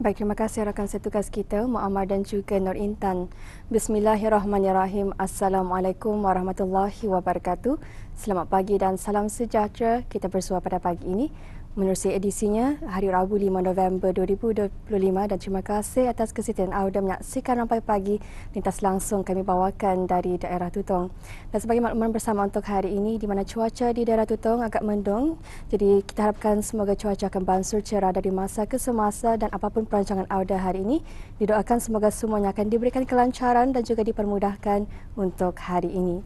Baik, terima kasih rakan setugas kita, Muammar dan juga Nur Intan. Bismillahirrahmanirrahim. Assalamualaikum warahmatullahi wabarakatuh. Selamat pagi dan salam sejahtera. Kita bersua pada pagi ini menerusi edisinya hari Rabu 5 November 2025 dan terima kasih atas kesetiaan anda menyaksikan Rampai Pagi lintas langsung kami bawakan dari daerah Tutong. Dan sebagai makluman bersama untuk hari ini di mana cuaca di daerah Tutong agak mendung, jadi kita harapkan semoga cuaca akan beransur cerah dari masa ke semasa dan apapun perancangan anda hari ini, didoakan semoga semuanya akan diberikan kelancaran dan juga dipermudahkan untuk hari ini.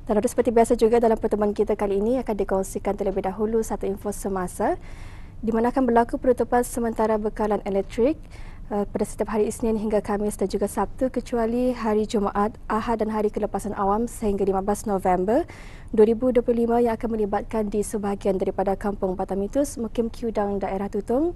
Dan seperti biasa juga dalam pertemuan kita kali ini akan dikongsikan terlebih dahulu satu info semasa di mana akan berlaku penutupan sementara bekalan elektrik pada setiap hari Isnin hingga Khamis dan juga Sabtu kecuali hari Jumaat, Ahad dan hari kelepasan awam sehingga 15 November 2025 yang akan melibatkan di sebahagian daripada kampung Batamitus, Mukim Kiudang, daerah Tutong,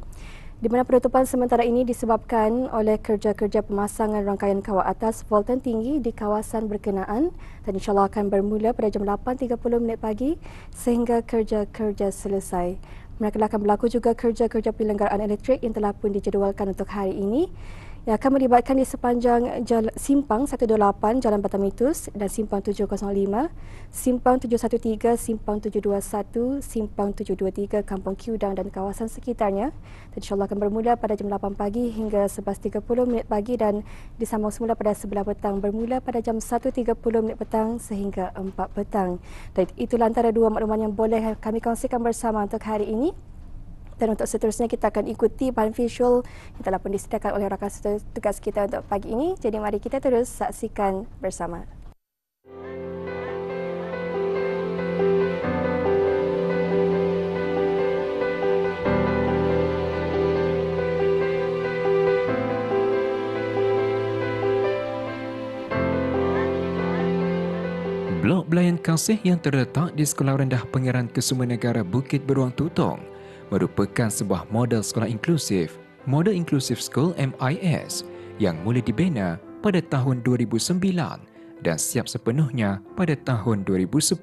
di mana penutupan sementara ini disebabkan oleh kerja-kerja pemasangan rangkaian kawat atas voltan tinggi di kawasan berkenaan dan insyaAllah akan bermula pada jam 8.30 pagi sehingga kerja-kerja selesai. Mereka akan berlaku juga kerja-kerja penyelenggaraan elektrik yang telah pun dijadualkan untuk hari ini yang akan melibatkan di sepanjang Simpang 128 Jalan Batamitus dan Simpang 705, Simpang 713, Simpang 721, Simpang 723 Kampung Kiudang dan kawasan sekitarnya. Dan insyaAllah akan bermula pada jam 8 pagi hingga 11.30 pagi dan disambung semula pada 11 petang bermula pada jam 1.30 petang sehingga 4 petang. Dan itulah antara dua makluman yang boleh kami kongsikan bersama untuk hari ini. Dan untuk seterusnya kita akan ikuti bahan visual yang telah pun disediakan oleh rakan tugas kita untuk pagi ini. Jadi mari kita terus saksikan bersama. Blok Belayan Kasih yang terletak di Sekolah Rendah Pengeran Kesumanegara Bukit Beruang Tutong merupakan sebuah model sekolah inklusif, Model Inclusive School MIS yang mula dibina pada tahun 2009 dan siap sepenuhnya pada tahun 2010.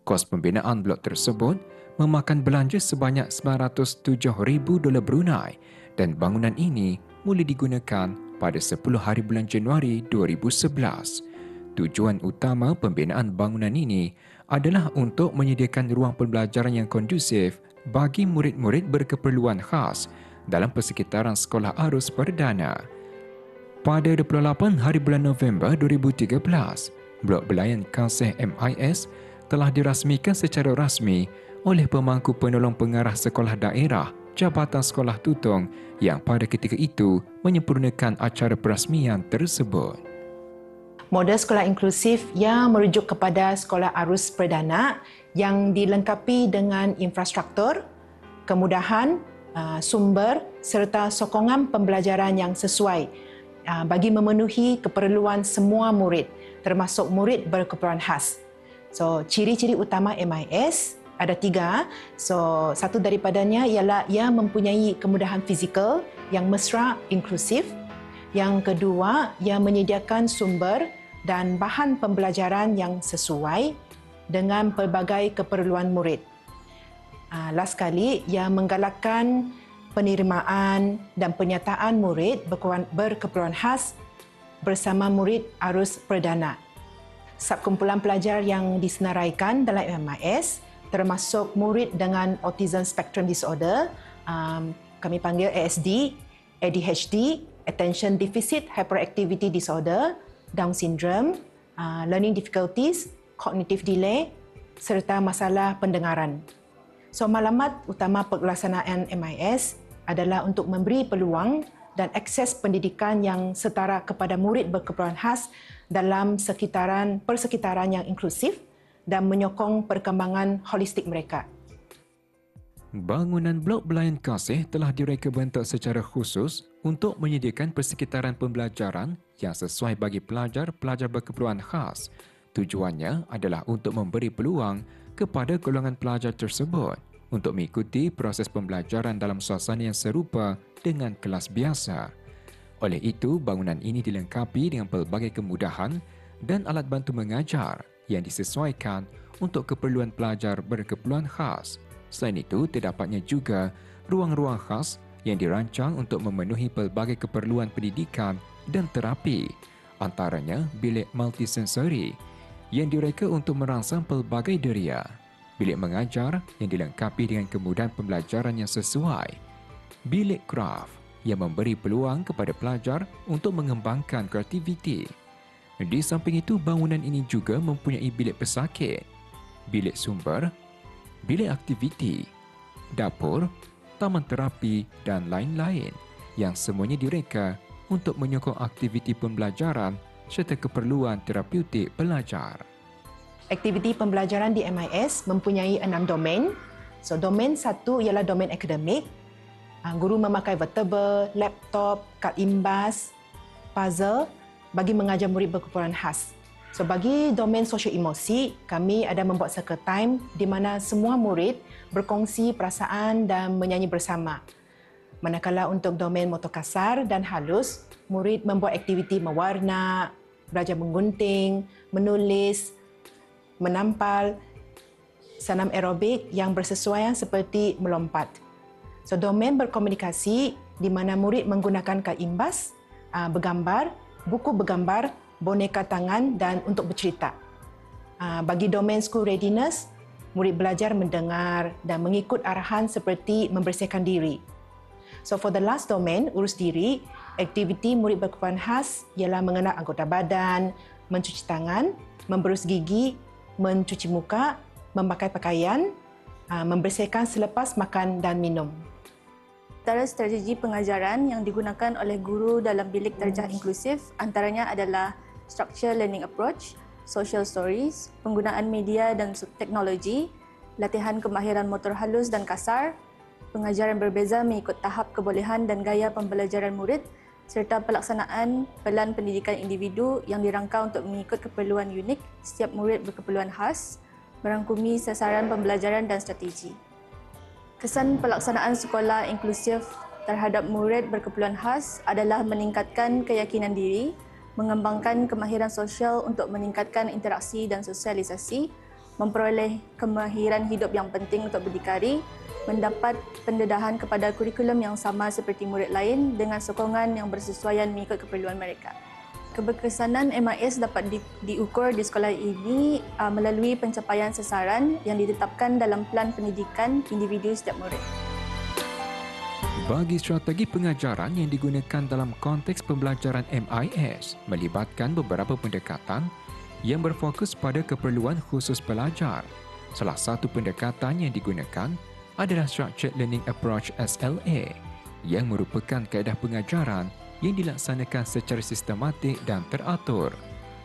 Kos pembinaan blok tersebut memakan belanja sebanyak $907,000 Brunei dan bangunan ini mula digunakan pada 10 hari bulan Januari 2011. Tujuan utama pembinaan bangunan ini adalah untuk menyediakan ruang pembelajaran yang kondusif bagi murid-murid berkeperluan khas dalam persekitaran Sekolah Arus Perdana. Pada 28 hari bulan November 2013, Blok Belayan Kasih MIS telah dirasmikan secara rasmi oleh pemangku penolong pengarah sekolah daerah Jabatan Sekolah Tutong yang pada ketika itu menyempurnakan acara perasmian tersebut. Model sekolah inklusif yang merujuk kepada sekolah arus perdana yang dilengkapi dengan infrastruktur, kemudahan, sumber serta sokongan pembelajaran yang sesuai bagi memenuhi keperluan semua murid, termasuk murid berkeperluan khas. So, ciri-ciri utama MIS ada 3. So, satu daripadanya ialah ia mempunyai kemudahan fizikal yang mesra, inklusif. Yang kedua, ia menyediakan sumber dan bahan pembelajaran yang sesuai dengan pelbagai keperluan murid. Last sekali, ia menggalakkan penerimaan dan penyertaan murid berkeperluan khas bersama murid arus perdana. Subkumpulan pelajar yang disenaraikan dalam MIS termasuk murid dengan Autism Spectrum Disorder, kami panggil ASD, ADHD, Attention Deficit Hyperactivity Disorder, Down syndrome, learning difficulties, cognitive delay serta masalah pendengaran. So, maklumat utama pelaksanaan MIS adalah untuk memberi peluang dan akses pendidikan yang setara kepada murid berkeperluan khas dalam persekitaran yang inklusif dan menyokong perkembangan holistik mereka. Bangunan Blok Belayan Kasih telah direka bentuk secara khusus untuk menyediakan persekitaran pembelajaran yang sesuai bagi pelajar-pelajar berkeperluan khas. Tujuannya adalah untuk memberi peluang kepada golongan pelajar tersebut untuk mengikuti proses pembelajaran dalam suasana yang serupa dengan kelas biasa. Oleh itu, bangunan ini dilengkapi dengan pelbagai kemudahan dan alat bantu mengajar yang disesuaikan untuk keperluan pelajar berkeperluan khas. Selain itu, terdapatnya juga ruang-ruang khas yang dirancang untuk memenuhi pelbagai keperluan pendidikan dan terapi, antaranya bilik multisensori yang direka untuk merangsang pelbagai deria, bilik mengajar yang dilengkapi dengan kemudahan pembelajaran yang sesuai, bilik kraft yang memberi peluang kepada pelajar untuk mengembangkan kreativiti. Di samping itu, bangunan ini juga mempunyai bilik pesakit, bilik sumber, bilik aktiviti, dapur, taman terapi dan lain-lain yang semuanya direka untuk menyokong aktiviti pembelajaran serta keperluan terapeutik pelajar. Aktiviti pembelajaran di MIS mempunyai 6 domain. So, domain 1 ialah domain akademik. Guru memakai vertebal, laptop, kad imbas, puzzle bagi mengajar murid berkeperluan khas. So, bagi domain sosial emosi, kami ada membuat circle time di mana semua murid berkongsi perasaan dan menyanyi bersama. Manakala untuk domain motor kasar dan halus, murid membuat aktiviti mewarna, belajar menggunting, menulis, menampal, senam aerobik yang bersesuaian seperti melompat. So, domain berkomunikasi di mana murid menggunakan kad imbas, bergambar, buku bergambar, boneka tangan dan untuk bercerita. Bagi domain school readiness, murid belajar mendengar dan mengikut arahan seperti membersihkan diri. So, for the last domain, urus diri, aktiviti murid berkeperluan khas ialah mengenal anggota badan, mencuci tangan, memberus gigi, mencuci muka, memakai pakaian, membersihkan selepas makan dan minum. Antara strategi pengajaran yang digunakan oleh guru dalam bilik darjah inklusif antaranya adalah structure learning approach, social stories, penggunaan media dan teknologi, latihan kemahiran motor halus dan kasar, pengajaran berbeza mengikut tahap kebolehan dan gaya pembelajaran murid, serta pelaksanaan pelan pendidikan individu yang dirangka untuk mengikut keperluan unik setiap murid berkeperluan khas, merangkumi sasaran pembelajaran dan strategi. Kesan pelaksanaan sekolah inklusif terhadap murid berkeperluan khas adalah meningkatkan keyakinan diri, mengembangkan kemahiran sosial untuk meningkatkan interaksi dan sosialisasi, memperoleh kemahiran hidup yang penting untuk berdikari, mendapat pendedahan kepada kurikulum yang sama seperti murid lain dengan sokongan yang bersesuaian mengikut keperluan mereka. Keberkesanan MIS dapat diukur di sekolah ini melalui pencapaian sasaran yang ditetapkan dalam pelan pendidikan individu setiap murid. Bagi strategi pengajaran yang digunakan dalam konteks pembelajaran MIS melibatkan beberapa pendekatan yang berfokus pada keperluan khusus pelajar. Salah satu pendekatan yang digunakan adalah Structured Learning Approach SLA yang merupakan kaedah pengajaran yang dilaksanakan secara sistematik dan teratur.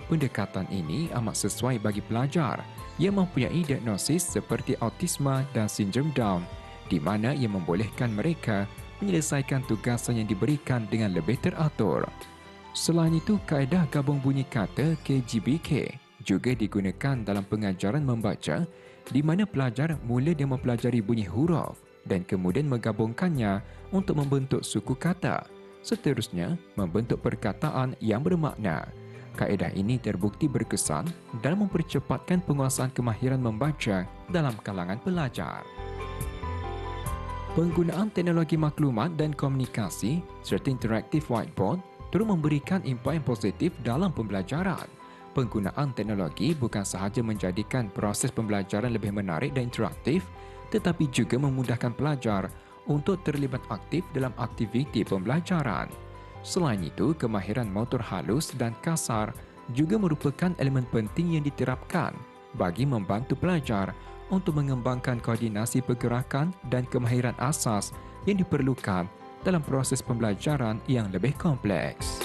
Pendekatan ini amat sesuai bagi pelajar yang mempunyai diagnosis seperti autisma dan sindrom Down, di mana ia membolehkan mereka menyelesaikan tugasan yang diberikan dengan lebih teratur. Selain itu, kaedah gabung bunyi kata KGBK juga digunakan dalam pengajaran membaca, di mana pelajar mula dengan mempelajari bunyi huruf dan kemudian menggabungkannya untuk membentuk suku kata. Seterusnya, membentuk perkataan yang bermakna. Kaedah ini terbukti berkesan dalam mempercepatkan penguasaan kemahiran membaca dalam kalangan pelajar. Penggunaan teknologi maklumat dan komunikasi serta interaktif whiteboard turut memberikan impak yang positif dalam pembelajaran. Penggunaan teknologi bukan sahaja menjadikan proses pembelajaran lebih menarik dan interaktif, tetapi juga memudahkan pelajar untuk terlibat aktif dalam aktiviti pembelajaran. Selain itu, kemahiran motor halus dan kasar juga merupakan elemen penting yang diterapkan bagi membantu pelajar untuk mengembangkan koordinasi pergerakan dan kemahiran asas yang diperlukan dalam proses pembelajaran yang lebih kompleks.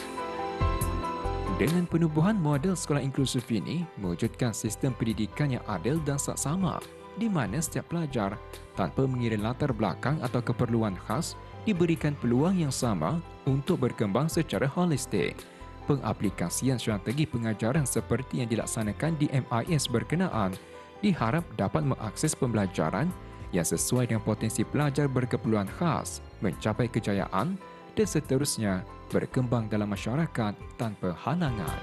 Dengan penubuhan model sekolah inklusif ini, mewujudkan sistem pendidikan yang adil dan saksama, di mana setiap pelajar tanpa mengira latar belakang atau keperluan khas diberikan peluang yang sama untuk berkembang secara holistik. Pengaplikasian strategi pengajaran seperti yang dilaksanakan di MIS berkenaan diharap dapat mengakses pembelajaran yang sesuai dengan potensi pelajar berkeperluan khas, mencapai kejayaan dan seterusnya berkembang dalam masyarakat tanpa halangan.